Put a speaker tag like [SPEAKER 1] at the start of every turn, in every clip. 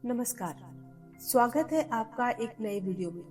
[SPEAKER 1] नमस्कार, स्वागत है आपका एक नए वीडियो में।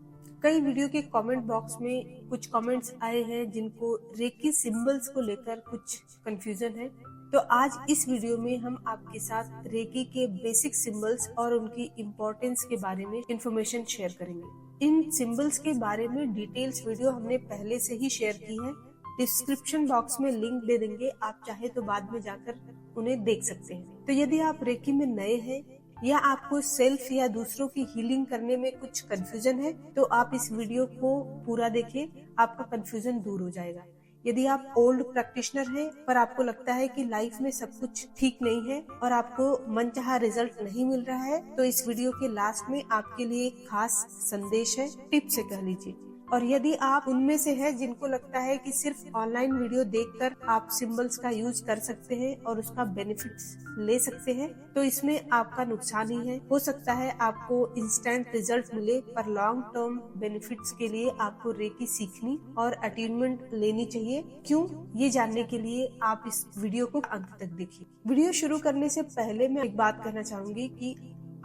[SPEAKER 1] कई वीडियो के कमेंट बॉक्स में कुछ कमेंट्स आए हैं जिनको रेकी सिंबल्स को लेकर कुछ कंफ्यूजन है। तो आज इस वीडियो में हम आपके साथ रेकी के बेसिक सिंबल्स और उनकी इम्पोर्टेंस के बारे में इंफॉर्मेशन शेयर करेंगे। इन सिंबल्स के बारे में डिटेल्स वीडियो हमने पहले से ही शेयर की है। डिस्क्रिप्शन बॉक्स में लिंक दे देंगे, आप चाहे तो बाद में जाकर उन्हें देख सकते हैं। तो यदि आप रेकी में नए हैं या आपको सेल्फ या दूसरों की हीलिंग करने में कुछ कंफ्यूजन है तो आप इस वीडियो को पूरा देखें, आपका कंफ्यूजन दूर हो जाएगा। यदि आप ओल्ड प्रैक्टिशनर हैं पर आपको लगता है कि लाइफ में सब कुछ ठीक नहीं है और आपको मनचाहा रिजल्ट नहीं मिल रहा है तो इस वीडियो के लास्ट में आपके लिए एक खास संदेश है, टिप से कह लीजिए। और यदि आप उनमें से हैं जिनको लगता है कि सिर्फ ऑनलाइन वीडियो देखकर आप सिंबल्स का यूज कर सकते हैं और उसका बेनिफिट्स ले सकते हैं तो इसमें आपका नुकसान ही है। हो सकता है आपको इंस्टेंट रिजल्ट मिले पर लॉन्ग टर्म बेनिफिट्स के लिए आपको रेकी सीखनी और अटेनमेंट लेनी चाहिए। क्यों, ये जानने के लिए आप इस वीडियो को अंत तक देखिए। वीडियो शुरू करने से पहले मैं एक बात कहना चाहूंगी कि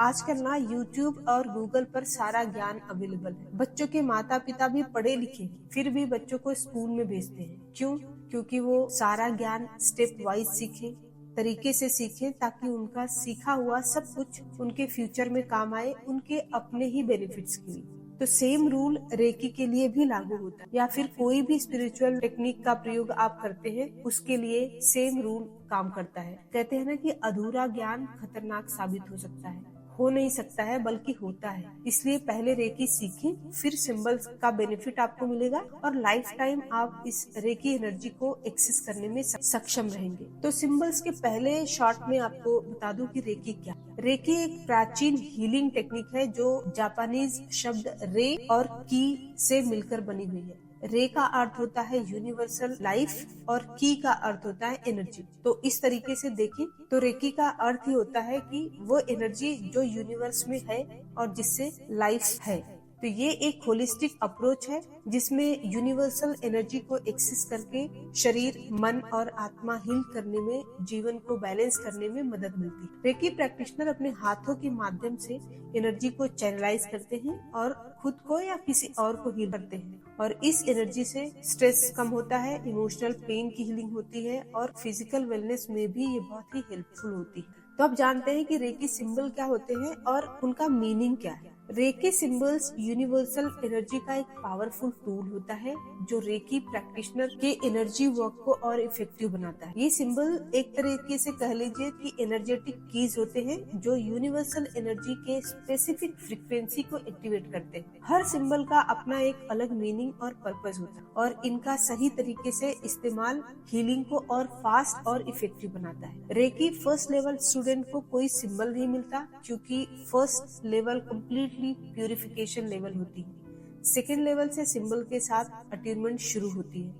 [SPEAKER 1] आजकल ना YouTube और Google पर सारा ज्ञान अवेलेबल है। बच्चों के माता पिता भी पढ़े लिखे फिर भी बच्चों को स्कूल में भेजते हैं। क्यों? क्योंकि वो सारा ज्ञान स्टेप वाइज सीखें, तरीके से सीखें ताकि उनका सीखा हुआ सब कुछ उनके फ्यूचर में काम आए, उनके अपने ही बेनिफिट्स के लिए। तो सेम रूल रेकी के लिए भी लागू होता है या फिर कोई भी स्पिरिचुअल टेक्निक का प्रयोग आप करते हैं उसके लिए सेम रूल काम करता है। कहते हैं ना कि अधूरा ज्ञान खतरनाक साबित हो सकता है, हो नहीं सकता है बल्कि होता है। इसलिए पहले रेकी सीखें, फिर सिंबल्स का बेनिफिट आपको मिलेगा और लाइफ टाइम आप इस रेकी एनर्जी को एक्सेस करने में सक्षम रहेंगे। तो सिंबल्स के पहले शॉर्ट में आपको बता दूं कि रेकी क्या है। रेकी एक प्राचीन हीलिंग टेक्निक है जो जापानीज शब्द रे और की से मिलकर बनी हुई है। रे का अर्थ होता है यूनिवर्सल लाइफ और की का अर्थ होता है एनर्जी। तो इस तरीके से देखें तो रेकी का अर्थ ही होता है कि वो एनर्जी जो यूनिवर्स में है और जिससे लाइफ है। तो ये एक होलिस्टिक अप्रोच है जिसमें यूनिवर्सल एनर्जी को एक्सेस करके शरीर, मन और आत्मा हील करने में, जीवन को बैलेंस करने में मदद मिलती है। रेकी प्रैक्टिशनर अपने हाथों के माध्यम से एनर्जी को चैनलाइज करते हैं और खुद को या किसी और को हील करते हैं और इस एनर्जी से स्ट्रेस कम होता है, इमोशनल पेन की हीलिंग होती है और फिजिकल वेलनेस में भी ये बहुत ही हेल्पफुल होती है। तो अब जानते हैं कि रेकी सिंबल क्या होते हैं और उनका मीनिंग क्या है। रेकी सिंबल्स यूनिवर्सल एनर्जी का एक पावरफुल टूल होता है जो रेकी प्रैक्टिशनर के एनर्जी वर्क को और इफेक्टिव बनाता है। ये सिंबल एक तरीके से कह लीजिए कि एनर्जेटिक कीज होते हैं जो यूनिवर्सल एनर्जी के स्पेसिफिक फ्रीक्वेंसी को एक्टिवेट करते हैं। हर सिंबल का अपना एक अलग मीनिंग और पर्पस होता है और इनका सही तरीके से इस्तेमाल हीलिंग को और फास्ट और इफेक्टिव बनाता है। रेकी फर्स्ट लेवल स्टूडेंट को कोई सिंबल नहीं मिलता क्योंकि first level complete purification level होती है। सेकेंड लेवल से सिंबल के साथ अटेनमेंट शुरू होती है।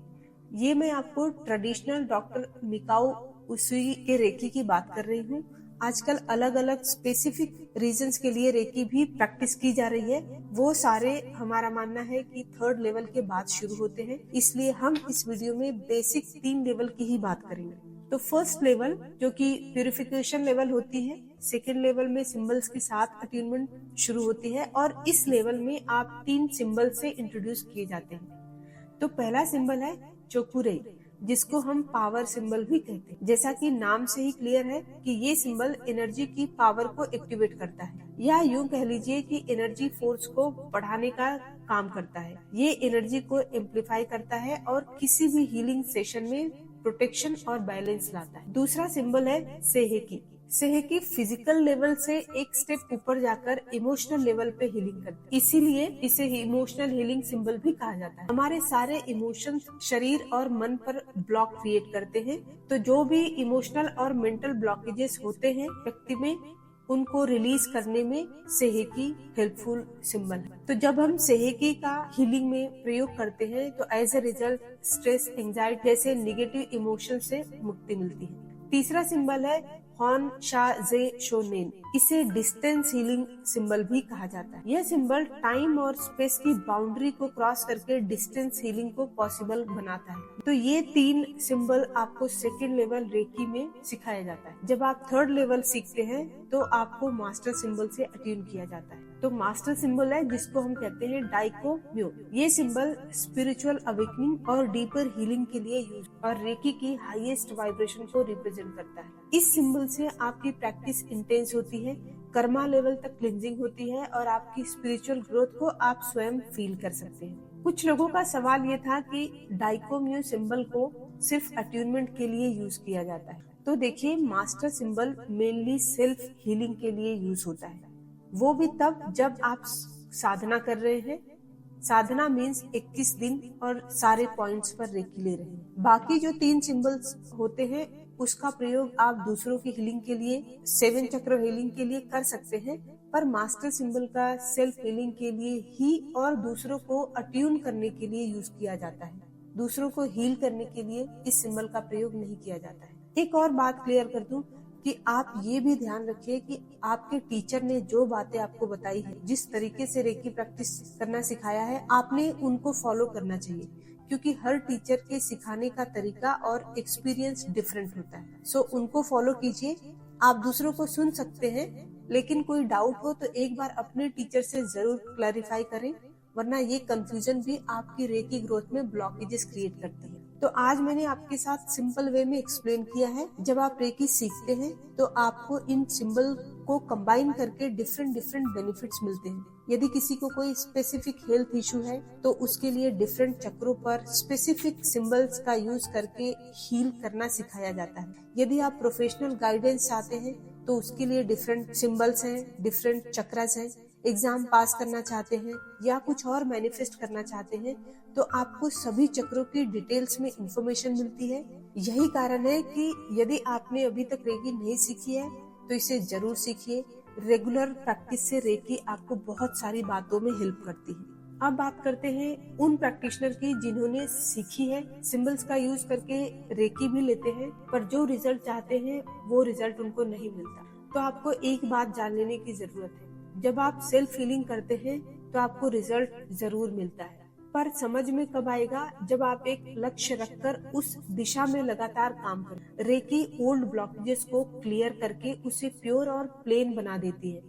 [SPEAKER 1] ये मैं आपको ट्रेडिशनल डॉक्टर मिकाओ उसुई के रेकी की बात कर रही हूँ। आजकल अलग अलग स्पेसिफिक रीजंस के लिए रेकी भी प्रैक्टिस की जा रही है। वो सारे हमारा मानना है कि थर्ड लेवल के बाद शुरू होते हैं, इसलिए हम इस वीडियो में बेसिक 3 लेवल की ही बात करेंगे। तो फर्स्ट लेवल जो कि प्यूरिफिकेशन लेवल होती है, सेकेंड लेवल में सिंबल्स के साथ अटेनमेंट शुरू होती है और इस लेवल में आप 3 सिंबल से इंट्रोड्यूस किए जाते हैं। तो पहला सिंबल है चोकुरे, जिसको हम पावर सिंबल भी कहते हैं। जैसा कि नाम से ही क्लियर है कि ये सिंबल एनर्जी की पावर को एक्टिवेट करता है या यूं कह लीजिए कि एनर्जी फोर्स को बढ़ाने का काम करता है। ये एनर्जी को एम्पलीफाई करता है और किसी भी हीलिंग सेशन में प्रोटेक्शन और बैलेंस लाता है। दूसरा सिंबल है सेहेकी। सेहेकी फिजिकल लेवल से एक स्टेप ऊपर जाकर इमोशनल लेवल पे हीलिंग करता है, इसीलिए इसे इमोशनल हीलिंग सिंबल भी कहा जाता है। हमारे सारे इमोशंस शरीर और मन पर ब्लॉक क्रिएट करते हैं, तो जो भी इमोशनल और मेंटल ब्लॉकेजेस होते हैं व्यक्ति में, उनको रिलीज करने में सेहेकी हेल्पफुल सिंबल है। तो जब हम सेहेकी का हीलिंग में प्रयोग करते हैं तो as a result stress, anxiety जैसे नेगेटिव इमोशन से मुक्ति मिलती है। तीसरा सिंबल है हॉन शा जे शोनेन। इसे डिस्टेंस हीलिंग सिंबल भी कहा जाता है। यह सिंबल टाइम और स्पेस की बाउंड्री को क्रॉस करके डिस्टेंस हीलिंग को पॉसिबल बनाता है। तो ये 3 सिंबल आपको सेकेंड लेवल रेकी में सिखाया जाता है। जब आप थर्ड लेवल सीखते हैं तो आपको मास्टर सिंबल से अट्यून किया जाता है। तो मास्टर सिंबल है जिसको हम कहते हैं डाइको म्यो। ये सिंबल स्पिरिचुअल अवेकनिंग और डीपर हीलिंग के लिए यूज और रेकी की हाईएस्ट वाइब्रेशन को रिप्रेजेंट करता है। इस सिंबल से आपकी प्रैक्टिस इंटेंस होती है, कर्मा लेवल तक क्लिंजिंग होती है और आपकी स्पिरिचुअल ग्रोथ को आप स्वयं फील कर सकते हैं। कुछ लोगों का सवाल ये था कि डाइको म्यो सिंबल को सिर्फ अट्यूनमेंट के लिए यूज किया जाता है। तो देखिए, master symbol mainly self healing के लिए यूज होता है, वो भी तब जब आप साधना कर रहे हैं। साधना मीन्स 21 दिन और सारे पॉइंट्स पर रेकी ले रहे हैं। बाकी जो 3 सिंबल्स होते हैं उसका प्रयोग आप दूसरों की हीलिंग के लिए, 7 चक्र हीलिंग के लिए कर सकते हैं, पर मास्टर सिंबल का सेल्फ हीलिंग के लिए ही और दूसरों को अट्यून करने के लिए यूज किया जाता है। दूसरों को हील करने के लिए इस सिंबल का प्रयोग नहीं किया जाता है। एक और बात क्लियर कर दूं कि आप ये भी ध्यान रखिए कि आपके टीचर ने जो बातें आपको बताई है, जिस तरीके से रेकी प्रैक्टिस करना सिखाया है, आपने उनको फॉलो करना चाहिए, क्योंकि हर टीचर के सिखाने का तरीका और एक्सपीरियंस डिफरेंट होता है। सो उनको फॉलो कीजिए। आप दूसरों को सुन सकते हैं, लेकिन कोई डाउट हो तो एक बार अपने टीचर से जरूर क्लैरिफाई करें, वरना ये कंफ्यूजन भी आपकी रेकी ग्रोथ में ब्लॉकेजेस क्रिएट करती है। तो आज मैंने आपके साथ सिंपल वे में एक्सप्लेन किया है। जब आप रेकी सीखते हैं तो आपको इन सिंबल को कंबाइन करके डिफरेंट बेनिफिट्स मिलते हैं। यदि किसी को कोई स्पेसिफिक हेल्थ इशू है तो उसके लिए डिफरेंट चक्रों पर स्पेसिफिक सिंबल्स का यूज करके हील करना सिखाया जाता है। यदि आप प्रोफेशनल गाइडेंस चाहते हैं तो उसके लिए डिफरेंट सिंबल्स हैं, डिफरेंट चक्रास हैं। एग्जाम पास करना चाहते हैं या कुछ और मैनिफेस्ट करना चाहते हैं तो आपको सभी चक्रों की डिटेल्स में इंफॉर्मेशन मिलती है। यही कारण है कि यदि आपने अभी तक रेकी नहीं सीखी है तो इसे जरूर सीखिए। रेगुलर प्रैक्टिस से रेकी आपको बहुत सारी बातों में हेल्प करती है। अब बात करते हैं उन प्रैक्टिशनर की जिन्होंने सीखी है, सिंबल्स का यूज करके रेकी भी लेते हैं, पर जो रिजल्ट चाहते हैं वो रिजल्ट उनको नहीं मिलता। तो आपको एक बात जान लेने की जरूरत है, जब आप सेल्फ हीलिंग करते हैं तो आपको रिजल्ट जरूर मिलता है, पर समझ में कब आएगा, जब आप एक लक्ष्य रखकर उस दिशा में लगातार काम करें। रेकी ओल्ड ब्लॉकेजेस को क्लियर करके उसे प्योर और प्लेन बना देती है।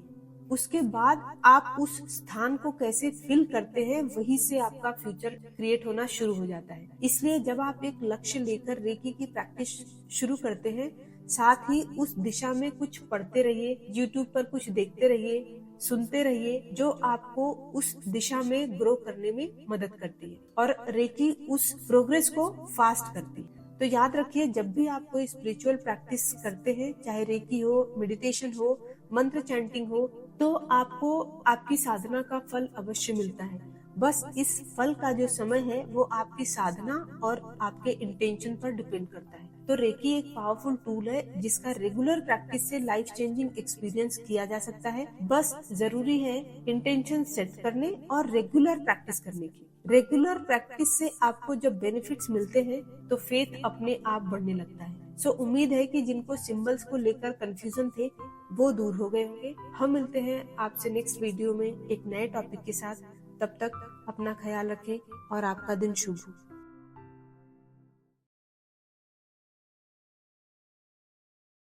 [SPEAKER 1] उसके बाद आप उस स्थान को कैसे फिल करते हैं, वहीं से आपका फ्यूचर क्रिएट होना शुरू हो जाता है। इसलिए जब आप एक लक्ष्य लेकर रेकी की प्रैक्टिस शुरू करते हैं, साथ ही उस दिशा में कुछ पढ़ते रहिए, यूट्यूब पर कुछ देखते रहिए, सुनते रहिए, जो आपको उस दिशा में ग्रो करने में मदद करती है और रेकी उस प्रोग्रेस को फास्ट करती है। तो याद रखिए, जब भी आप कोई स्पिरिचुअल प्रैक्टिस करते हैं, चाहे रेकी हो, मेडिटेशन हो, मंत्र चैंटिंग हो, तो आपको आपकी साधना का फल अवश्य मिलता है। बस इस फल का जो समय है वो आपकी साधना और आपके इंटेंशन पर डिपेंड करता है। तो रेकी एक पावरफुल टूल है जिसका रेगुलर प्रैक्टिस से लाइफ चेंजिंग एक्सपीरियंस किया जा सकता है। बस जरूरी है इंटेंशन सेट करने और रेगुलर प्रैक्टिस करने की। रेगुलर प्रैक्टिस से आपको जब बेनिफिट्स मिलते हैं तो फेथ अपने आप बढ़ने लगता है। सो उम्मीद है कि जिनको सिंबल्स को लेकर कंफ्यूजन थे वो दूर हो गए होंगे। हम मिलते हैं आपसे नेक्स्ट वीडियो में एक नए टॉपिक के साथ। तब तक अपना ख्याल रखें और आपका दिन शुभ हो।